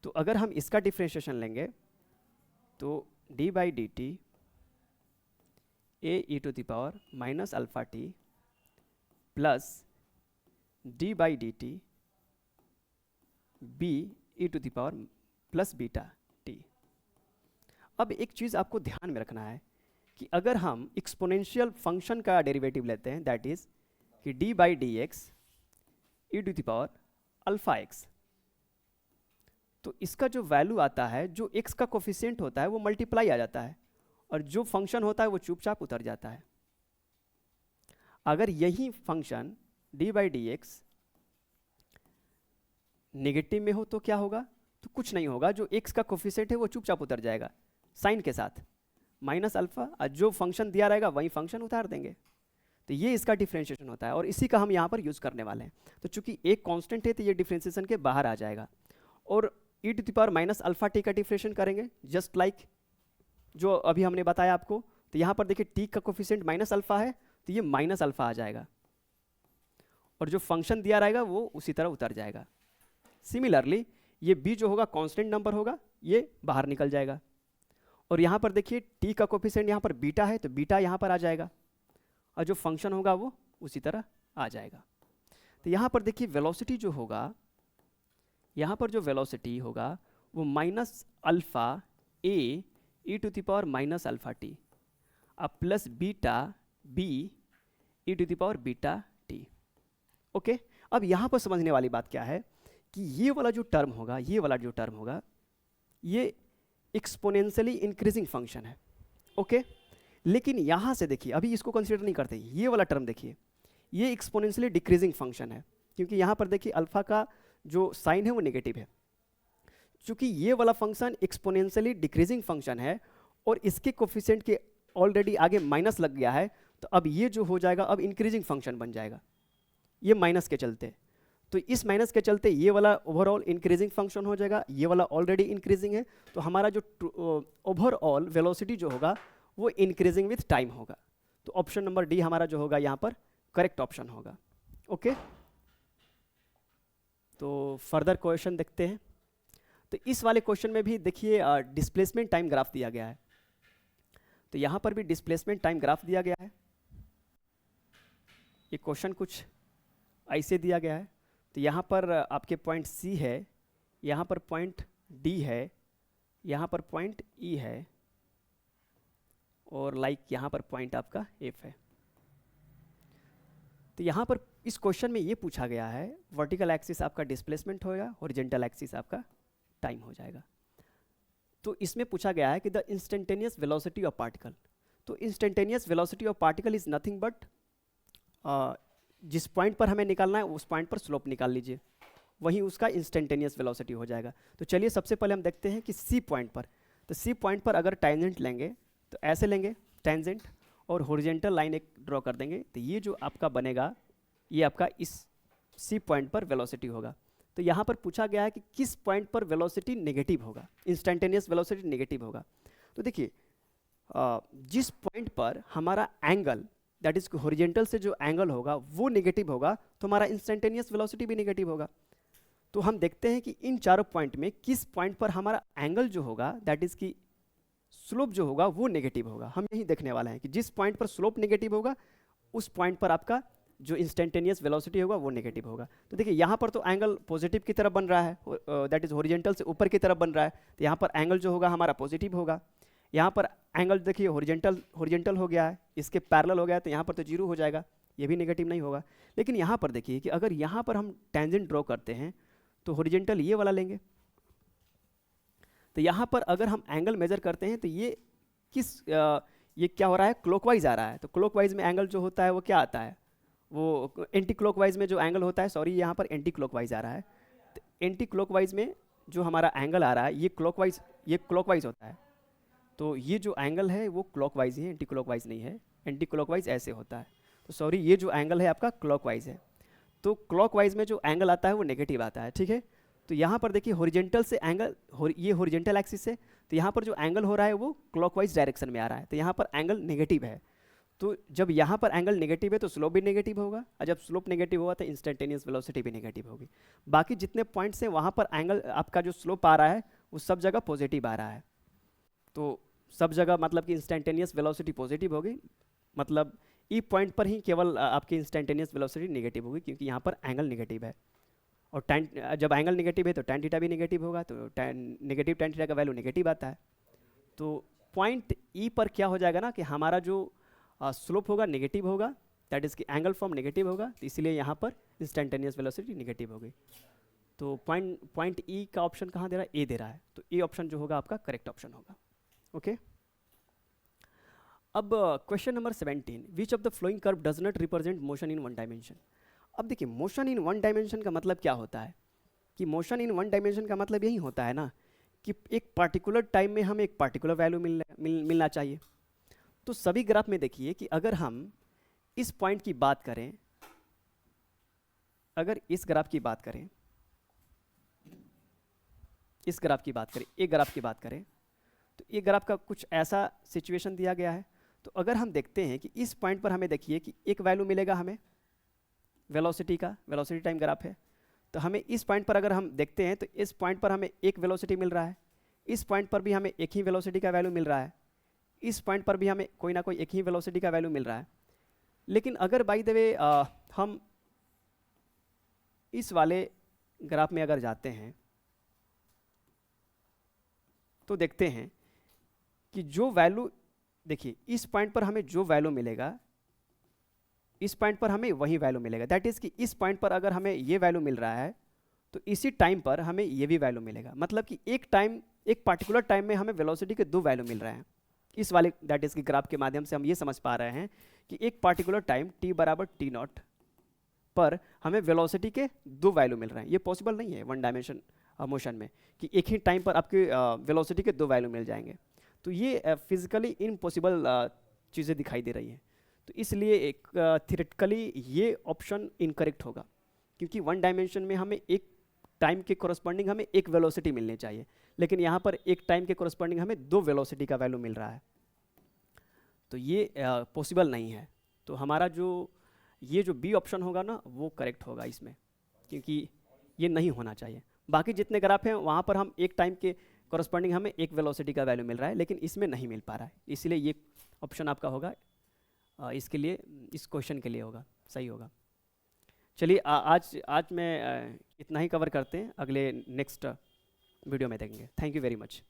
तो अगर हम इसका डिफरेंशिएशन लेंगे तो d by d t a e to the power minus alpha t plus d by d t b e to the power plus beta t. अब एक चीज़ आपको ध्यान में रखना है कि अगर हम एक्सपोनेंशियल फंक्शन का डेरिवेटिव लेते हैं, दैट इज कि d by d x e to the power alpha x, तो इसका जो वैल्यू आता है, जो x का कोफिशिएंट होता है वो मल्टीप्लाई आ जाता है और जो फंक्शन होता है वो चुपचाप उतर जाता है। अगर यही function D by d x negative में हो तो क्या होगा, तो कुछ नहीं होगा, जो x का कोफिशिएंट है वो चुपचाप उतर जाएगा साइन के साथ माइनस अल्फा, और जो फंक्शन दिया रहेगा वही फंक्शन उतार देंगे। तो ये इसका डिफरेंशिएशन होता है और इसी का हम यहाँ पर यूज करने वाले हैं। तो चूंकि एक कांस्टेंट है तो ये डिफरेंशिएशन के बाहर आ जाएगा और e to the power minus alpha t का डिफरेंशिएशन करेंगे जस्ट लाइक जो अभी हमने बताया आपको। तो यहाँ पर देखिए t का कोफिशिएंट माइनस अल्फा है तो ये माइनस अल्फा आ जाएगा और जो फंक्शन दिया रहेगा वो उसी तरह उतर जाएगा। सिमिलरली ये b जो होगा कांस्टेंट नंबर होगा, ये बाहर निकल जाएगा और यहाँ पर देखिए t का कोफिशिएंट यहाँ पर बीटा है तो बीटा यहाँ पर आ जाएगा और जो फंक्शन होगा वो उसी तरह आ जाएगा। तो यहाँ पर देखिए वेलोसिटी जो होगा, यहाँ पर जो वेलोसिटी होगा वो minus alpha a e to the power minus alpha t अब plus beta b e to the power beta t. Okay अब यहाँ पर समझने वाली बात क्या है कि ये वाला जो टर्म होगा, ये वाला जो टर्म होगा, ये एक्सपोनेंशियली इंक्रीजिंग फंक्शन है। ओके लेकिन यहाँ से देखिए, अभी इसको कंसीडर नहीं करते, ये वाला टर्म देखिए, ये एक्सपोनेंशियली डिक्रीजिंग फंक्शन है क्योंकि यहाँ पर देखिए अल्फा का जो साइन है वो नेगेटिव है। चूंकि ये वाला फंक्शन एक्सपोनेंशियली डिक्रीजिंग फंक्शन है और इसके कोफिशिएंट के ऑलरेडी आगे माइनस लग गया है, तो अब ये जो हो जाएगा अब इंक्रीजिंग फंक्शन बन जाएगा ये माइनस के चलते। तो इस माइनस के चलते ये वाला ओवरऑल इंक्रीजिंग फंक्शन हो जाएगा, ये वाला ऑलरेडी इंक्रीजिंग है, तो हमारा जो ओवरऑल वेलोसिटी जो होगा वो इंक्रीजिंग विथ टाइम होगा। तो ऑप्शन नंबर डी हमारा जो होगा यहाँ पर करेक्ट ऑप्शन होगा। ओके तो फर्दर क्वेश्चन देखते हैं। तो इस वाले क्वेश्चन में भी देखिए डिस्प्लेसमेंट टाइम ग्राफ दिया गया है। तो यहाँ पर भी डिस्प्लेसमेंट टाइम ग्राफ दिया गया है। ये क्वेश्चन कुछ ऐसे दिया गया है। तो यहाँ पर आपके पॉइंट सी है, यहाँ पर पॉइंट डी है, यहाँ पर पॉइंट ई है और यहाँ पर पॉइंट आपका एफ है। तो यहाँ पर इस क्वेश्चन में ये पूछा गया है वर्टिकल एक्सिस आपका डिस्प्लेसमेंट होगा, हॉरिजॉन्टल एक्सिस आपका टाइम हो जाएगा। तो इसमें पूछा गया है कि the instantaneous velocity of particle. तो instantaneous velocity of particle is nothing but जिस पॉइंट पर हमें निकालना है उस पॉइंट पर स्लोप निकाल लीजिए, वही उसका इंस्टेंटेनियस वेलोसिटी हो जाएगा। तो चलिए सबसे पहले हम देखते हैं कि सी पॉइंट पर, तो सी पॉइंट पर अगर टेंजेंट लेंगे तो ऐसे लेंगे टेंजेंट और हॉरिजॉन्टल लाइन एक ड्रॉ कर देंगे, तो ये जो आपका बनेगा ये आपका इस सी पॉइंट पर वेलोसिटी होगा। तो यहाँ पर पूछा गया है कि किस पॉइंट पर वेलोसिटी नेगेटिव होगा, इंस्टेंटेनियस वेलोसिटी नेगेटिव होगा। तो देखिए जिस पॉइंट पर हमारा एंगल दैट इज हॉरिजॉन्टल से जो एंगल होगा वो नेगेटिव होगा तो हमारा इंस्टेंटेनियस वेलोसिटी भी नेगेटिव होगा। तो हम देखते हैं कि इन चारों पॉइंट में किस पॉइंट पर हमारा एंगल जो होगा दैट इज की स्लोप जो होगा वो नेगेटिव होगा। हम यही देखने वाले हैं कि जिस पॉइंट पर स्लोप नेगेटिव होगा उस पॉइंट पर आपका जो इंस्टेंटेनियस वेलोसिटी होगा वो नेगेटिव होगा। तो देखिए यहाँ पर तो एंगल पॉजिटिव की तरफ बन रहा है, दैट इज हॉरिजेंटल से ऊपर की तरफ बन रहा है, तो यहाँ पर एंगल जो होगा हमारा पॉजिटिव होगा। यहाँ पर एंगल देखिए हॉरिजेंटल हो गया है, इसके पैरेलल हो गया है, तो यहाँ पर तो जीरो हो जाएगा, ये भी नेगेटिव नहीं होगा। लेकिन यहाँ पर देखिए कि अगर यहाँ पर हम टेंजेंट ड्रॉ करते हैं तो हॉरिजेंटल ये वाला लेंगे, तो यहाँ पर अगर हम एंगल मेजर करते हैं तो ये ये क्या हो रहा है, क्लॉकवाइज आ रहा है। तो क्लॉकवाइज में एंगल जो होता है वो क्या आता है, वो एंटी क्लॉकवाइज में जो एंगल होता है, सॉरी यहाँ पर एंटी क्लॉकवाइज आ रहा है, तो एंटी क्लॉकवाइज में जो हमारा एंगल आ रहा है ये क्लॉकवाइज होता है। तो ये जो एंगल है वो क्लॉकवाइज ही है, एंटी क्लॉकवाइज नहीं है। एंटी क्लॉकवाइज ऐसे होता है, तो सॉरी ये जो एंगल है आपका क्लॉकवाइज है। तो क्लॉकवाइज में जो एंगल आता है वो नेगेटिव आता है, ठीक है। तो यहाँ पर देखिए हॉरिजेंटल से एंगल, ये हॉरिजेंटल एक्सिस है, तो यहाँ पर जो एंगल हो रहा है वो क्लॉकवाइज डायरेक्शन में आ रहा है, तो यहाँ पर एंगल नेगेटिव है। तो जब यहाँ पर एंगल नेगेटिव है तो स्लोप भी नेगेटिव होगा, और जब स्लोप नेगेटिव होगा तो इंस्टेंटेनियस वेलोसिटी भी नेगेटिव होगी। बाकी जितने पॉइंट्स हैं वहाँ पर एंगल आपका जो स्लोप आ रहा है वो सब जगह पॉजिटिव आ रहा है। तो सब जगह मतलब कि इंस्टेंटेनियस वेलोसिटी पॉजिटिव होगी, मतलब ई पॉइंट पर ही केवल आपकी इंस्टेंटेनियस वेलोसिटी नेगेटिव होगी, क्योंकि यहाँ पर एंगल नेगेटिव है। और tan, जब एंगल नेगेटिव है तो tan थीटा भी नेगेटिव होगा, तो नेगेटिव tan थीटा का वैल्यू नेगेटिव आता है। तो पॉइंट ई पर क्या हो जाएगा ना कि हमारा जो स्लोप होगा नेगेटिव होगा, दैट इज़ कि एंगल फॉर्म नेगेटिव होगा, तो इसीलिए यहाँ पर इंस्टेंटेनियस वेलोसिटी नेगेटिव होगी। तो पॉइंट ई का ऑप्शन कहाँ दे रहा है, ए दे रहा है, तो ए ऑप्शन जो होगा आपका करेक्ट ऑप्शन होगा। ओके अब question number 17, which of the flowing curve does not represent motion in one dimension. अब देखिए मोशन इन वन डायमेंशन का मतलब क्या होता है, कि मोशन इन वन डायमेंशन का मतलब यही होता है ना कि एक पार्टिकुलर टाइम में हमें एक पार्टिकुलर वैल्यू मिलना चाहिए। तो सभी ग्राफ में देखिए कि अगर हम इस पॉइंट की बात करें, अगर इस ग्राफ की बात करें, इस ग्राफ की बात करें, एक ग्राफ की बात करें, तो ये ग्राफ का कुछ ऐसा सिचुएशन दिया गया है। तो अगर हम देखते हैं कि इस पॉइंट पर हमें देखिए कि एक वैल्यू मिलेगा हमें वेलोसिटी का, वेलोसिटी टाइम ग्राफ है, तो हमें इस पॉइंट पर अगर हम देखते हैं तो इस पॉइंट पर हमें एक वेलोसिटी मिल रहा है, इस पॉइंट पर भी हमें एक ही वेलोसिटी का वैल्यू मिल रहा है, इस पॉइंट पर भी हमें कोई ना कोई एक ही वेलोसिटी का वैल्यू मिल रहा है। लेकिन अगर बाय द वे हम इस वाले ग्राफ में अगर जाते हैं तो देखते हैं कि जो वैल्यू, देखिए इस पॉइंट पर हमें जो वैल्यू मिलेगा इस पॉइंट पर हमें वही वैल्यू मिलेगा, दैट इज कि इस पॉइंट पर अगर हमें ये वैल्यू मिल रहा है तो इसी टाइम पर हमें ये भी वैल्यू मिलेगा। मतलब कि एक पार्टिकुलर टाइम में हमें वेलोसिटी के दो वैल्यू मिल रहे हैं। इस वाले दैट इज की ग्राफ के माध्यम से हम ये समझ पा रहे हैं कि एक पार्टिकुलर टाइम t बराबर t0 पर हमें वेलोसिटी के दो वैल्यू मिल रहे हैं। ये पॉसिबल नहीं है वन डायमेंशन मोशन में कि एक ही टाइम पर आपके वेलोसिटी के दो वैल्यू मिल जाएंगे। तो ये फिजिकली इम्पॉसिबल चीज़ें दिखाई दे रही हैं। तो इसलिए एक थियोरेटिकली ये ऑप्शन इनकरेक्ट होगा, क्योंकि वन डायमेंशन में हमें एक टाइम के कोरस्पॉन्डिंग हमें एक वेलोसिटी मिलनी चाहिए, लेकिन यहाँ पर एक टाइम के कोरस्पॉन्डिंग हमें दो वेलोसिटी का वैल्यू मिल रहा है। तो ये पॉसिबल नहीं है। तो हमारा ये जो बी ऑप्शन होगा ना वो करेक्ट होगा इसमें, क्योंकि ये नहीं होना चाहिए। बाकी जितने ग्राफ हैं वहाँ पर हम एक टाइम के कोरस्पॉन्डिंग हमें एक वेलोसिटी का वैल्यू मिल रहा है, लेकिन इसमें नहीं मिल पा रहा है, इसलिए ये ऑप्शन आपका होगा इसके लिए, इस क्वेश्चन के लिए होगा, सही होगा। चलिए आज मैं इतना ही कवर करते हैं, अगले नेक्स्ट वीडियो में देखेंगे। Thank you very much.